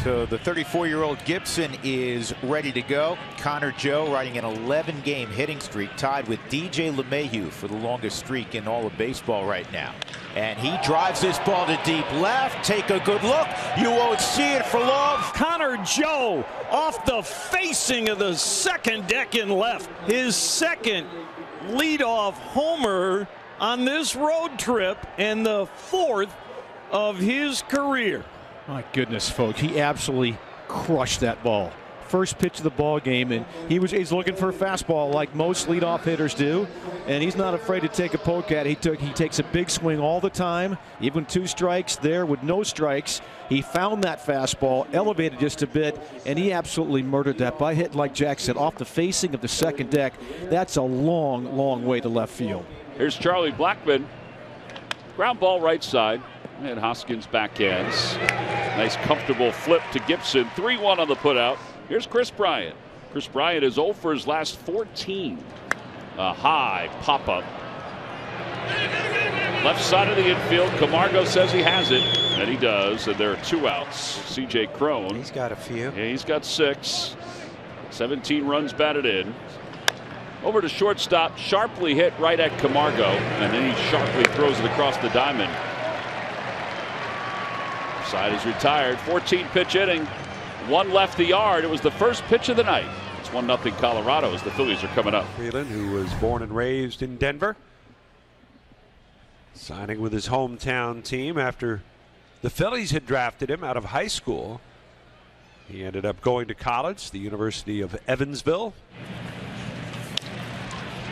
So the 34-year-old Gibson is ready to go. Connor Joe riding an 11-game hitting streak, tied with DJ LeMahieu for the longest streak in all of baseball right now. And he drives this ball to deep left. Take a good look. You won't see it for long. Connor Joe off the facing of the second deck in left. His second leadoff homer on this road trip and the fourth of his career. My goodness, folks, he absolutely crushed that ball. First pitch of the ball game, and he's looking for a fastball like most leadoff hitters do, and he's not afraid to take a poke at it. He takes a big swing all the time, even 2 strikes there with no strikes. He found that fastball, elevated just a bit, and he absolutely murdered that by hitting, like Jack said, off the facing of the second deck. That's a long, long way to left field. Here's Charlie Blackmon. Ground ball right side. And Hoskins backhands. Nice comfortable flip to Gibson. 3-1 on the putout. Here's Chris Bryant. Chris Bryant is 0 for his last 14. A high pop-up. Left side of the infield. Camargo says he has it. And he does. And there are 2 outs. CJ Cron. He's got a few. Yeah, he's got 6. 17 runs batted in. Over to shortstop. Sharply hit right at Camargo. And then he sharply throws it across the diamond. Side is retired. 14 pitch inning. 1 left the yard. It was the first pitch of the night. It's 1-0 Colorado as the Phillies are coming up. Freeland, who was born and raised in Denver, signing with his hometown team after the Phillies had drafted him out of high school. He ended up going to college, the University of Evansville.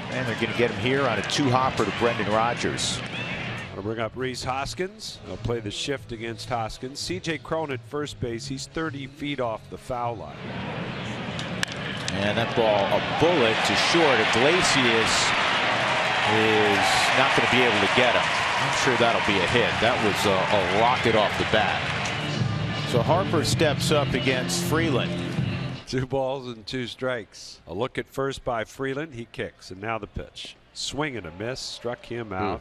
And they're going to get him here on a 2-hopper to Brendan Rodgers. I'll bring up Rhys Hoskins. I'll play the shift against Hoskins. CJ Cron at first base. He's 30 feet off the foul line. And that ball, a bullet to short. Iglesias is not going to be able to get him. I'm sure that'll be a hit. That was a rocket off the bat. So Harper steps up against Freeland. 2 balls and 2 strikes. A look at first by Freeland. He kicks. And now the pitch. Swing and a miss. Struck him out.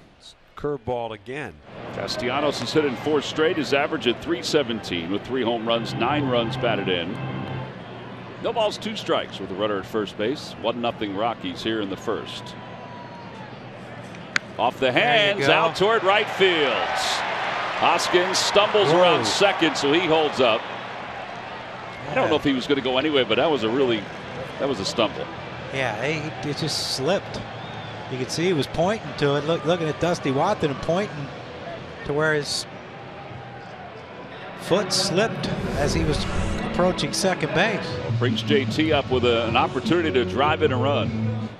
Curveball again. Castellanos has hit in 4 straight. His average at .317 with 3 home runs, 9 runs batted in. No balls, 2 strikes with a runner at first base. 1-0 Rockies here in the first. Off the hands, out toward right field. Hoskins stumbles around second, so he holds up. I don't know if he was going to go anyway, but that was a stumble. Yeah, it just slipped. You could see he was pointing to it, looking at Dusty Watson and pointing to where his foot slipped as he was approaching second base. Brings JT up with an opportunity to drive in a run.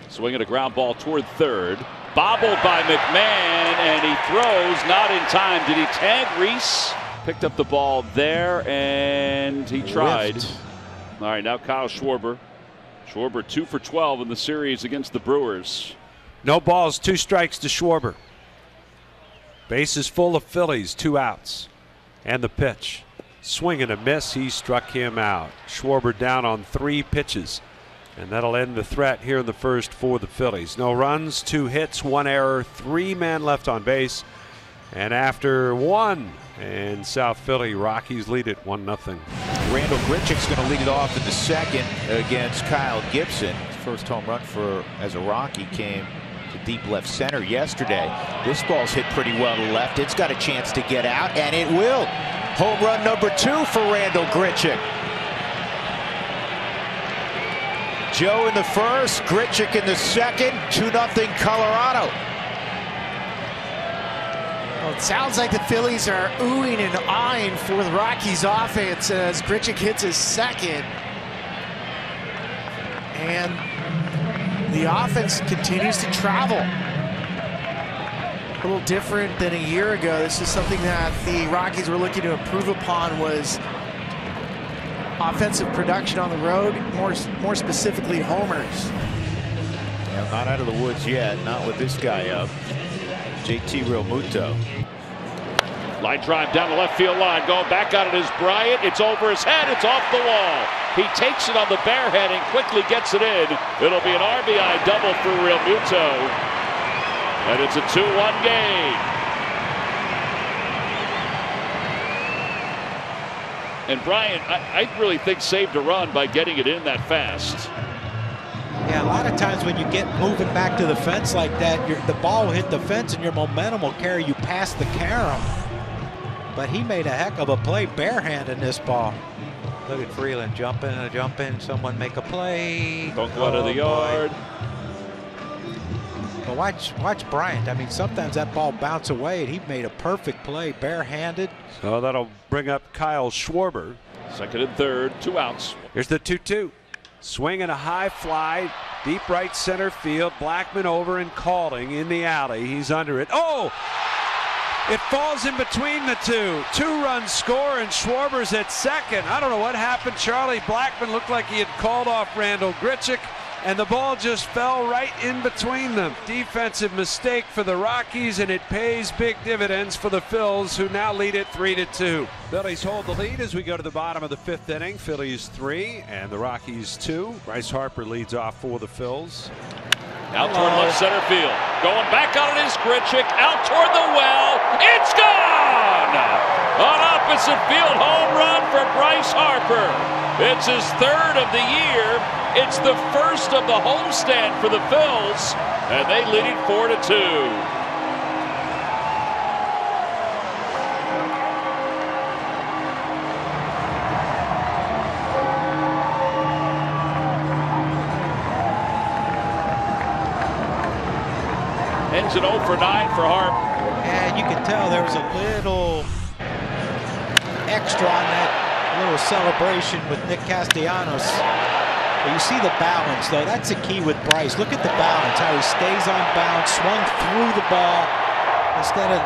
Swinging a ground ball toward third. Bobbled by McMahon, and he throws not in time. Did he tag Rhys? Picked up the ball there, and he tried. Whiffed. All right, now Kyle Schwarber. Schwarber 2 for 12 in the series against the Brewers. No balls, 2 strikes to Schwarber. Bases full of Phillies, 2 outs. And the pitch. Swing and a miss. He struck him out. Schwarber down on 3 pitches. And that'll end the threat here in the first for the Phillies. No runs, 2 hits, 1 error, 3 men left on base. And after 1 in South Philly, Rockies lead it 1-0. Randall Grichuk's going to lead it off in the second against Kyle Gibson. His first home run as a Rocky came to deep left center yesterday. This ball's hit pretty well to left. It's got a chance to get out, and it will. Home run number 2 for Randall Grichuk. Joe in the first, Grichuk in the second. 2-0 Colorado. Well, it sounds like the Phillies are oohing and eyeing for the Rockies offense as Grichuk hits his second. And the offense continues to travel. A little different than a year ago. This is something that the Rockies were looking to improve upon, was offensive production on the road, more specifically homers. Yeah, not out of the woods yet, not with this guy up. JT Realmuto. Line drive down the left field line. Going back on it is Bryant. It's over his head. It's off the wall. He takes it on the bare head and quickly gets it in. It'll be an RBI double for Realmuto. And it's a 2-1 game. And Bryant, I really think saved a run by getting it in that fast. Yeah, a lot of times when you get moving back to the fence like that, the ball will hit the fence and your momentum will carry you past the carom. But he made a heck of a play barehanding this ball. Look at Freeland jumping. Someone make a play. Don't go out of the yard. But watch Bryant. I mean, sometimes that ball bounce away, and he made a perfect play barehanded. So that'll bring up Kyle Schwarber. Second and third, 2 outs. Here's the 2-2. Swing and a high fly, deep right center field. Blackman over and calling in the alley. He's under it. Oh! It falls in between the two. 2-run score, and Schwarber's at second. I don't know what happened. Charlie Blackman looked like he had called off Randall Grichuk, and the ball just fell right in between them. Defensive mistake for the Rockies, and it pays big dividends for the Phils, who now lead it 3-2. Phillies hold the lead as we go to the bottom of the 5th inning. Phillies 3 and the Rockies 2. Bryce Harper leads off for the Phils. Out toward left center field. Going back on it is Grichuk. Out toward the well. It's gone! An opposite field home run for Bryce Harper. It's his 3rd of the year. It's the 1st of the homestand for the Phils, and they lead it 4-2. Ends at 0 for 9 for Harp. And you can tell there was a little extra on that little celebration with Nick Castellanos. But you see the balance, though. That's the key with Bryce. Look at the balance, how he stays on balance, swung through the ball. Instead of,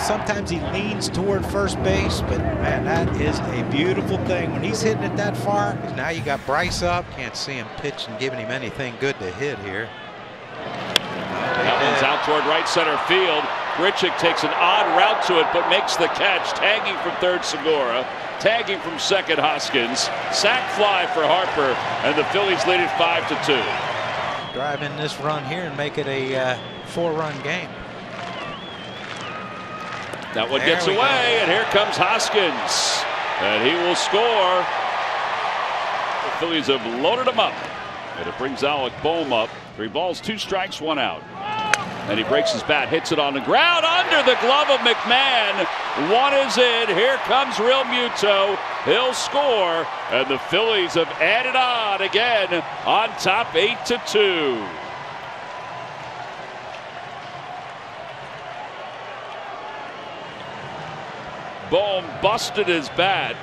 sometimes he leans toward first base. But, man, that is a beautiful thing. When he's hitting it that far, now you got Bryce up. Can't see him pitch and giving him anything good to hit here. That one's out toward right center field. Grichuk takes an odd route to it, but makes the catch. Tagging from third, Segura. Tagging from second, Hoskins. Sack fly for Harper, and the Phillies lead it 5-2. Drive in this run here and make it a 4-run game. That one gets away, and here comes Hoskins, and he will score. The Phillies have loaded him up, and it brings Alec Boehm up. 3 balls, 2 strikes, 1 out. And he breaks his bat, hits it on the ground under the glove of McMahon. 1 is in. Here comes Real Muto. He'll score, and the Phillies have added on again on top 8-2. Boehm busted his bat.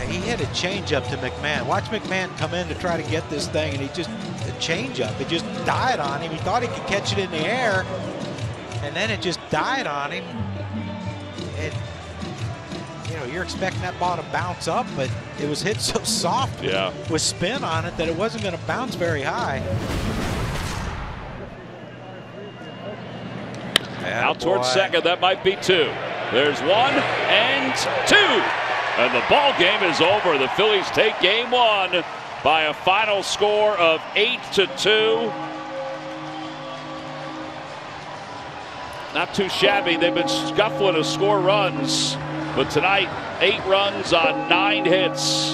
He hit a changeup to McMahon. Watch McMahon come in to try to get this thing, and he just, a changeup, it just died on him. He thought he could catch it in the air, and then it just died on him. And, you're expecting that ball to bounce up, but it was hit so soft with spin on it that it wasn't going to bounce very high. Out towards second, that might be 2. There's 1 and 2. And the ball game is over. The Phillies take game 1 by a final score of 8-2. Not too shabby. They've been scuffling to score runs, but tonight 8 runs on 9 hits.